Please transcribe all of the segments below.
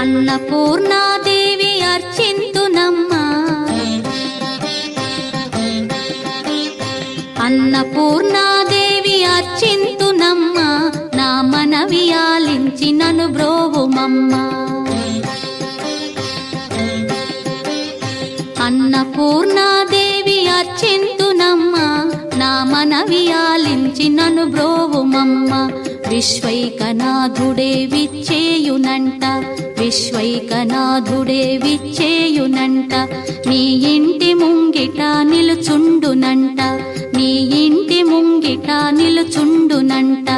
అన్నపూర్ణాదేవి అర్చింతునమ్మా, అన్నపూర్ణాదేవి అర్చింతునమ్మా, నా మనవి ఆలించి నన్ను బ్రోవుమమ్మా. అన్నపూర్ణాదేవి అర్చింతునమ్మా, నా మనవి ఆలించి నన్ను బ్రోవుమమ్మా. విశ్వైకనాథుడే విచ్చేయునంట, విశ్వైకనాథుడే విచ్చేయునంట, నీ ఇంటి ముంగిట నిలుచుండునంట, నీ ఇంటి ముంగిట నిలుచుండునంట.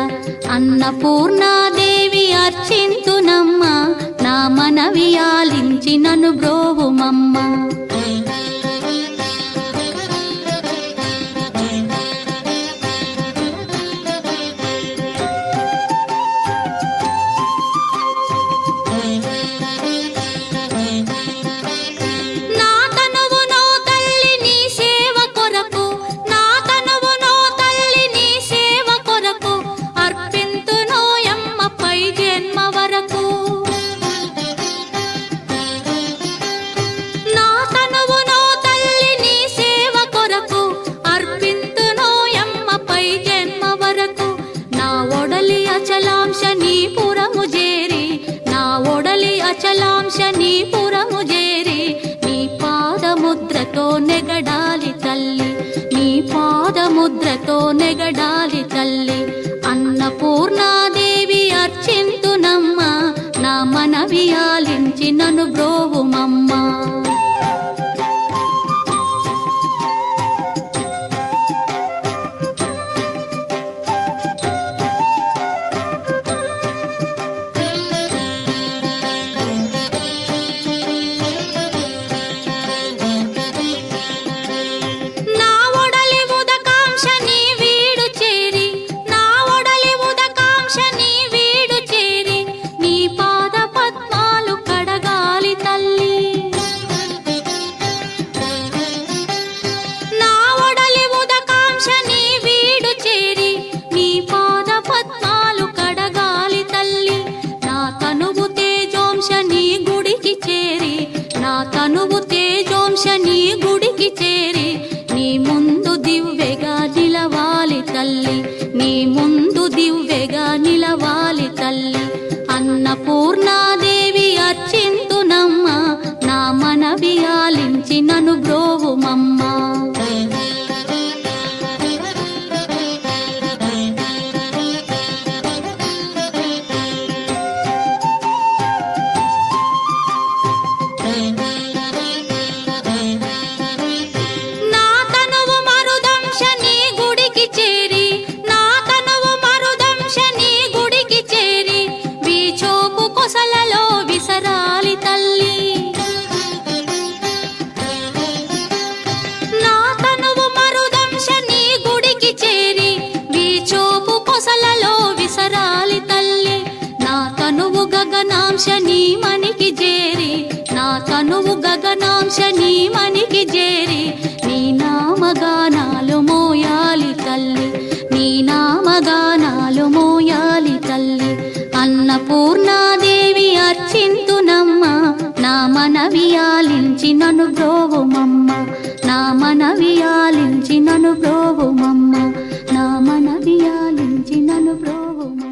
అన్నపూర్ణాదేవి అర్చింతునమ్మా, నా మనవి ఆలించి నన్ను బ్రోవుమమ్మా. అచలాంశ నీ పురము చేరి, నీ పాదముద్రతో నెగడాలి తల్లి, నీ పాదముద్రతో నెగడాలి తల్లి. అన్నపూర్ణాదేవి అర్చింతునమ్మా, నా మనవి ఆలించి నన్ను బ్రోవుమమ్మా. తనువు తేజోంశ నీ గుడికి చేరి, నీ ముందు దివ్వెగా నిలవాలి తల్లి, నీ ముందు దివ్వెగా నిలవాలి తల్లి. అన్నపూర్ణాదేవి అర్చింతునమ్మా, నా మనవి ఆలించి నన్ను బ్రోవుమమ్మా. గగనాంశ నీ మనికి చేరి, నా తనువు గగనాంశ నీ మనికి చేరి, నీ నామగానాలు మోయాలి తల్లి, నీ నామగానాలు మోయాలి తల్లి. అన్నపూర్ణాదేవి అర్చింతునమ్మా, నా మనవి ఆలించి నన్ను బ్రోవుమమ్మా, నా మనవి ఆలించి నన్ను బ్రోవుమమ్మా, నా మనవి ఆలించి నన్ను బ్రోవుమమ్మా.